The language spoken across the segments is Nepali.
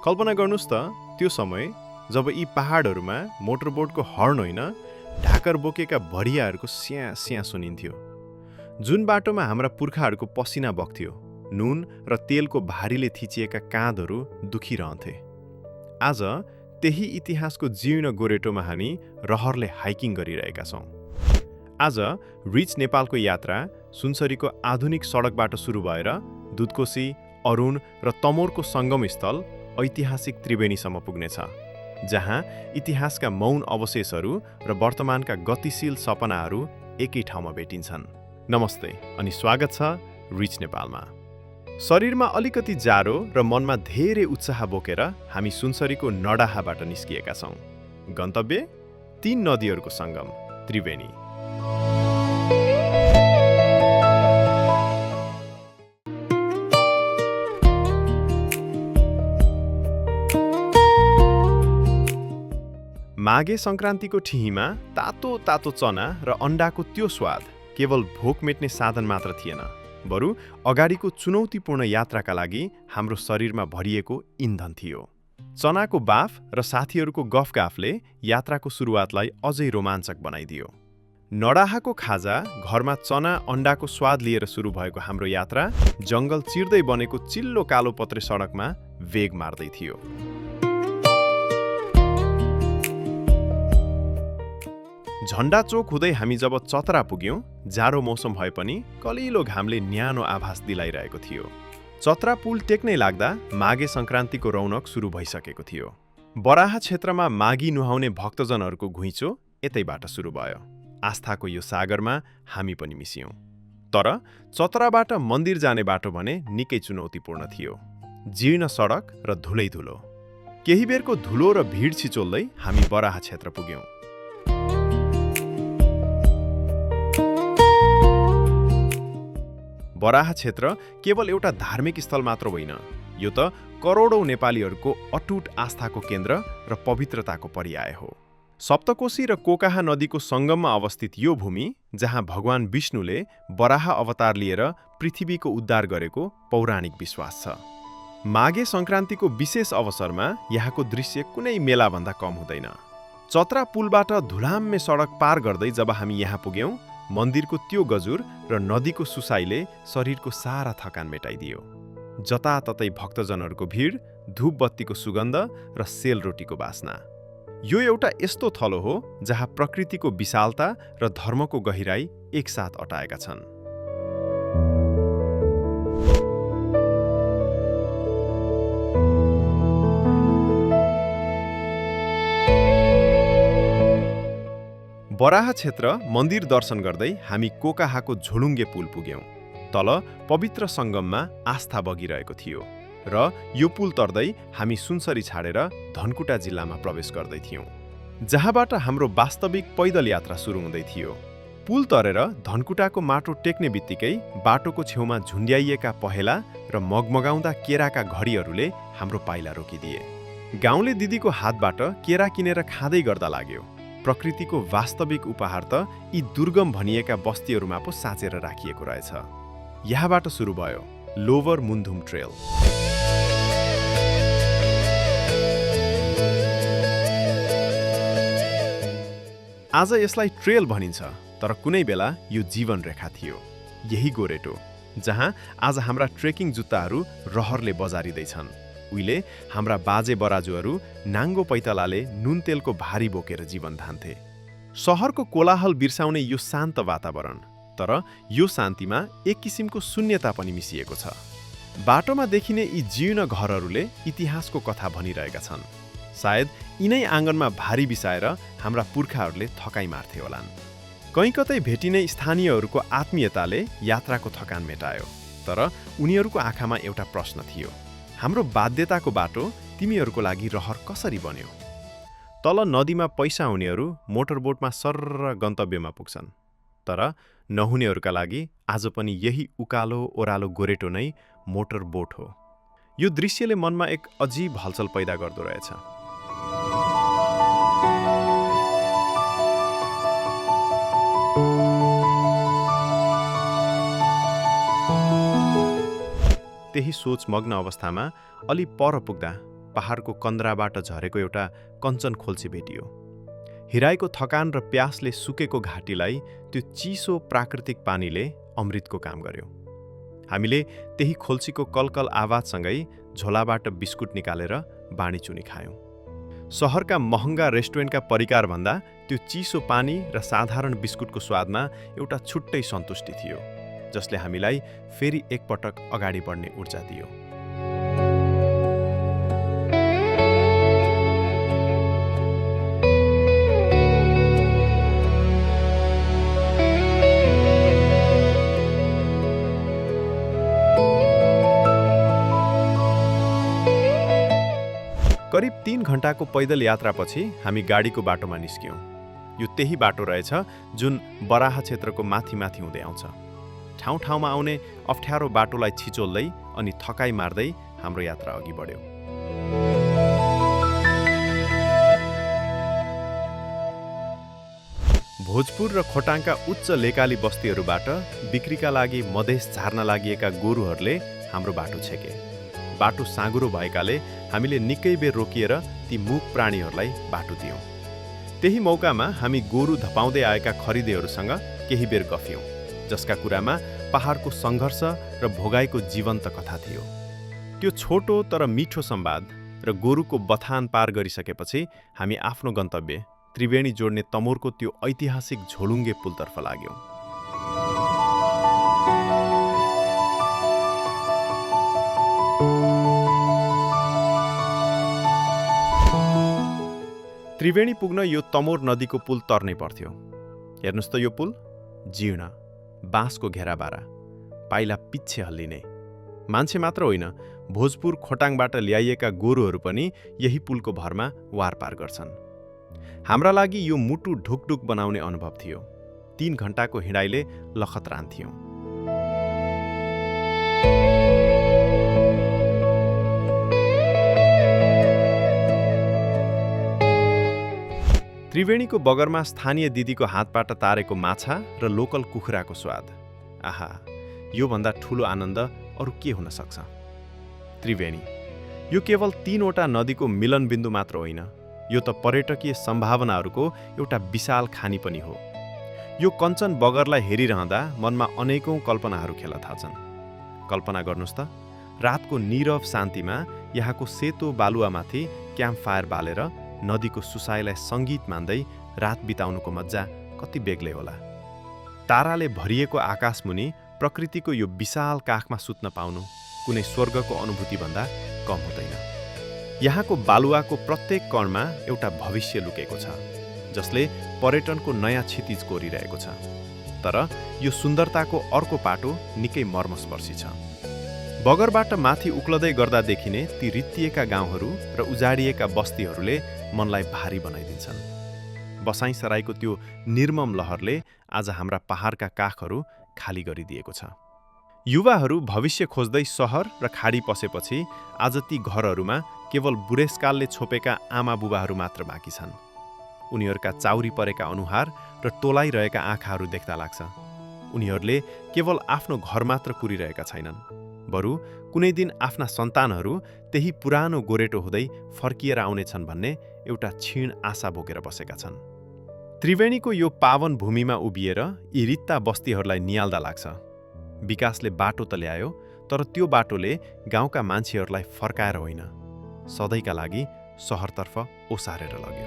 कल्पना गर्नुस् त त्यो समय जब यी पहाडहरूमा मोटरबोटको हर्न होइन ढाकर बोकेका भरियाहरूको स्याँ स्याँ सुनिन्थ्यो। जुन बाटोमा हाम्रा पुर्खाहरूको पसिना बग्थ्यो, नुन र तेलको भारीले थिचिएका काँधहरू दुखिरहन्थे। आज त्यही इतिहासको जीर्ण गोरेटोमा हामी रहरले हाइकिङ गरिरहेका छौँ। आज रिच नेपालको यात्रा सुनसरीको आधुनिक सडकबाट सुरु भएर दुधकोशी, अरुण र तमोरको सङ्गमस्थल ऐतिहासिक त्रिवेणीसम्म पुग्नेछ, जहाँ इतिहासका मौन अवशेषहरू र वर्तमानका गतिशील सपनाहरू एकै ठाउँमा भेटिन्छन्। नमस्ते अनि स्वागत छ रिच नेपालमा। शरीरमा अलिकति जाडो र मनमा धेरै उत्साह बोकेर हामी सुनसरीको नडाहाबाट निस्किएका छौँ। गन्तव्य 3 नदीहरूको सङ्गम त्रिवेणी। माघे सङ्क्रान्तिको ठिहीमा तातो तातो चना र अन्डाको त्यो स्वाद केवल भोक मेट्ने साधन मात्र थिएन, बरु अगाडिको चुनौतीपूर्ण यात्राका लागि हाम्रो शरीरमा भरिएको इन्धन थियो। चनाको बाफ र साथीहरूको गफगाफले यात्राको सुरुवातलाई अझै रोमाञ्चक बनाइदियो। नडाहाको खाजा, घरमा चना अन्डाको स्वाद लिएर सुरु भएको हाम्रो यात्रा जङ्गल चिर्दै बनेको चिल्लो कालोपत्रे सडकमा वेग मार्दै थियो। झण्डा चोक हुँदै हामी जब चतरा पुग्यौँ, जाडो मौसम भए पनि कलिलो घामले न्यानो आभास दिलाइरहेको थियो। चतरा पुल टेक्नै लाग्दा माघे सङ्क्रान्तिको रौनक सुरु भइसकेको थियो। बराहा क्षेत्रमा माघी नुहाउने भक्तजनहरूको घुइँचो यतैबाट सुरु भयो। आस्थाको यो सागरमा हामी पनि मिसियौँ। तर चतराबाट मन्दिर जाने बाटो भने निकै चुनौतीपूर्ण थियो। जीर्ण सडक र धुलै धुलो। केही बेरको धुलो र भिड छिचोल्दै हामी बराहा क्षेत्र पुग्यौँ। बराहा क्षेत्र केवल एउटा धार्मिक स्थल मात्र होइन, यो त करोडौँ नेपालीहरूको अटुट आस्थाको केन्द्र र पवित्रताको पर्याय हो। सप्तकोशी र कोकाहा नदीको सङ्गममा अवस्थित यो भूमि, जहाँ भगवान विष्णुले बराहा अवतार लिएर पृथ्वीको उद्धार गरेको पौराणिक विश्वास छ। माघे सङ्क्रान्तिको विशेष अवसरमा यहाँको दृश्य कुनै मेलाभन्दा कम हुँदैन। चतरा पुलबाट धुलाम्मे सडक पार गर्दै जब हामी यहाँ पुग्यौँ, मन्दिरको त्यो गजुर र नदीको सुसाइले शरीरको सारा थकान मेटाइदियो। जताततै भक्तजनहरूको भिड, धूप बत्तीको सुगन्ध र सेलरोटीको बास्ना। यो एउटा यस्तो थलो हो जहाँ प्रकृतिको विशालता र धर्मको गहिराई एकसाथ अटाएका छन्। बराहा क्षेत्र मन्दिर दर्शन गर्दै हामी कोकाहाको झोलुङ्गे पुल पुग्यौँ। तल पवित्र सङ्गममा आस्था बगिरहेको थियो र यो पुल तर्दै हामी सुनसरी छाडेर धनकुटा जिल्लामा प्रवेश गर्दै थियौँ, जहाँबाट हाम्रो वास्तविक पैदल यात्रा सुरु हुँदै थियो। पुल तरेर धनकुटाको माटो टेक्ने बित्तिकै बाटोको छेउमा झुन्ड्याइएका पहेँला र मगमगाउँदा केराका घडीहरूले हाम्रो पाइला रोकिदिए। गाउँले दिदीको हातबाट केरा किनेर खाँदै गर्दा लाग्यो, प्रकृतिको वास्तविक उपहार त यी दुर्गम भनिएका बस्तीहरूमा पो साँचेर राखिएको रहेछ। यहाँबाट सुरु भयो लोवर मुन्धुम ट्रेल। आज यसलाई ट्रेल भनिन्छ, तर कुनै बेला यो जीवन रेखा थियो। यही गोरेटो जहाँ आज हाम्रा ट्रेकिङ जुत्ताहरू रहरले बजारिँदैछन्। उहिले हाम्रा बाजे बराजुहरू नाङ्गो पैतालाले नुन तेलको भारी बोकेर जीवन धान्थे। सहरको कोलाहल बिर्साउने यो शान्त वातावरण, तर यो शान्तिमा एक किसिमको शून्यता पनि मिसिएको छ। बाटोमा देखिने यी जीर्ण घरहरूले इतिहासको कथा भनिरहेका छन्। सायद यिनै आँगनमा भारी बिसाएर हाम्रा पुर्खाहरूले थकाइ मार्थे होलान्। कहीँ कतै भेटिने स्थानीयहरूको आत्मीयताले यात्राको थकान मेटायो, तर उनीहरूको आँखामा एउटा प्रश्न थियो, हाम्रो बाध्यताको बाटो तिमीहरूको लागि रहर कसरी बन्यो? तल नदीमा पैसा हुनेहरू मोटरबोटमा सर्र गन्तव्यमा पुग्छन्, तर नहुनेहरूका लागि आज पनि यही उकालो ओह्रालो गोरेटो नै मोटरबोट हो। यो दृश्यले मनमा एक अजीब हलचल पैदा गर्दो रहेछ। त्यही सोचमग्न अवस्थामा अलि पर पुग्दा पहाडको कन्द्राबाट झरेको एउटा कञ्चन खोल्सी भेटियो। हिराईको थकान र प्यासले सुकेको घाँटीलाई त्यो चिसो प्राकृतिक पानीले अमृतको काम गर्यो। हामीले त्यही खोल्सीको कलकल आवाजसँगै झोलाबाट बिस्कुट निकालेर बाँडीचुनी खायौँ। सहरका महँगा रेस्टुरेन्टका परिकारभन्दा त्यो चिसो पानी र साधारण बिस्कुटको स्वादमा एउटा छुट्टै सन्तुष्टि थियो, जसले हामीलाई फेरि एकपटक अगाडि बढ्ने ऊर्जा दियो। करिब 3 घण्टाको पैदल यात्रापछि हामी गाडीको बाटोमा निस्क्यौँ। यो त्यही बाटो रहेछ जुन बराह क्षेत्रको माथि माथि हुँदै आउँछ। ठाउँ ठाउँमा आउने अप्ठ्यारो बाटोलाई छिचोल्दै अनि थकाइ मार्दै हाम्रो यात्रा अघि बढ्यो। भोजपुर र खोटाङका उच्च लेकाली बस्तीहरूबाट बिक्रीका लागि मधेस झार्न लागिएका गोरुहरूले हाम्रो बाटो छेके। बाटो साँघुरो भएकाले हामीले निकै बेर रोकिएर ती मूक प्राणीहरूलाई बाटो दियौँ। त्यही मौकामा हामी गोरु धपाउँदै आएका खरिदेहरूसँग केही बेर गफ्यौँ, जसका कुरामा पहाडको सङ्घर्ष र भोगाईको जीवन्त कथा थियो। त्यो छोटो तर मिठो संवाद र गोरुको बथान पार गरिसकेपछि हामी आफ्नो गन्तव्य त्रिवेणी जोड्ने तमोरको त्यो ऐतिहासिक झोलुङ्गे पुलतर्फ लाग्यौँ। त्रिवेणी पुग्न यो तमोर नदीको पुल तर्नै पर्थ्यो। हेर्नुहोस् त यो पुल जीर्ण, बाँसको घेराबारा, पाइला पिच्छे हल्लिने। मान्छे मात्र होइन, भोजपुर खोटाङबाट ल्याइएका गोरुहरू पनि यही पुलको भरमा वारपार गर्छन्। हाम्रा लागि यो मुटु ढुकढुक बनाउने अनुभव थियो। 3 घण्टाको हिँडाइले लखतरान थियौँ। त्रिवेणीको बगरमा स्थानीय दिदीको हातबाट तारेको माछा र लोकल कुखुराको स्वाद, आहा, योभन्दा ठूलो आनन्द अरू के हुन सक्छ। त्रिवेणी यो केवल 3वटा नदीको मिलनबिन्दु मात्र होइन, यो त पर्यटकीय सम्भावनाहरूको एउटा विशाल खानी पनि हो। यो कञ्चन बगरलाई हेरिरहँदा मनमा अनेकौं कल्पनाहरू खेल्न थाल्छन्। कल्पना गर्नुहोस् त, रातको नीरव शान्तिमा यहाँको सेतो बालुवामाथि क्याम्प फायर बालेर नदीको सुसाइलाई सङ्गीत मान्दै रात बिताउनुको मज्जा कति बेग्लै होला। ताराले भरिएको आकाशमुनि प्रकृतिको यो विशाल काखमा सुत्न पाउनु कुनै स्वर्गको अनुभूतिभन्दा कम हुँदैन। यहाँको बालुवाको प्रत्येक कणमा एउटा भविष्य लुकेको छ, जसले पर्यटनको नयाँ क्षितिज कोरिरहेको छ। तर यो सुन्दरताको अर्को पाटो निकै मर्मस्पर्शी छ। बगरबाट माथि उक्लदै गर्दा देखिने ती रित्तिएका गाउँहरू र उजाडिएका बस्तीहरूले मनलाई भारी बनाइदिन्छन्। बसाइँसराईको त्यो निर्मम लहरले आज हाम्रा पहाडका काखहरू खाली गरिदिएको छ। युवाहरू भविष्य खोज्दै सहर र खाडी पसेपछि आज ती घरहरूमा केवल बुढेसकालले छोपेका आमा बुबाहरू मात्र बाँकी छन्। उनीहरूका चाउरी परेका अनुहार र टोलाइरहेका आँखाहरू देख्दा लाग्छ उनीहरूले केवल आफ्नो घर मात्र कुरिरहेका छैनन्, बरु कुनै दिन आफ्ना सन्तानहरू त्यही पुरानो गोरेटो हुँदै फर्किएर आउनेछन् भन्ने एउटा क्षीण आशा बोकेर बसेका छन्। त्रिवेणीको यो पावन भूमिमा उभिएर यी रित्ता बस्तीहरूलाई नियाल्दा लाग्छ विकासले बाटो त ल्यायो, तर त्यो बाटोले गाउँका मान्छेहरूलाई फर्काएर होइन, सधैँका लागि सहरतर्फ ओसारेर लग्यो।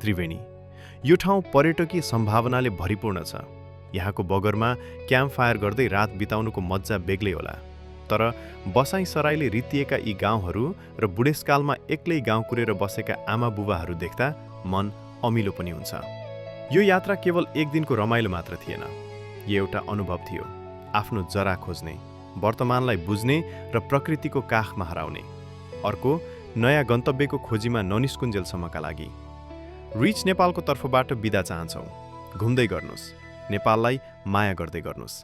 त्रिवेणी यो ठाउँ पर्यटकीय सम्भावनाले भरिपूर्ण छ। यहाँको बगरमा क्याम्प फायर गर्दै रात बिताउनुको मज्जा बेग्लै होला, तर बसाइँसराईले रित्तिएका यी गाउँहरू र बुढेसकालमा एक्लै गाउँ कुरेर बसेका आमा बुबाहरू देख्दा मन अमिलो पनि हुन्छ। यो यात्रा केवल एक दिनको रमाइलो मात्र थिएन, यो एउटा अनुभव थियो, आफ्नो जरा खोज्ने, वर्तमानलाई बुझ्ने र प्रकृतिको काखमा हराउने, अर्को नयाँ गन्तव्यको खोजीमा ननिस्कुन्जेलसम्मका लागि। रिच नेपालको तर्फबाट बिदा चाहन्छौँ। घुम्दै गर्नुहोस्, नेपाललाई माया गर्दै गर्नुहोस्।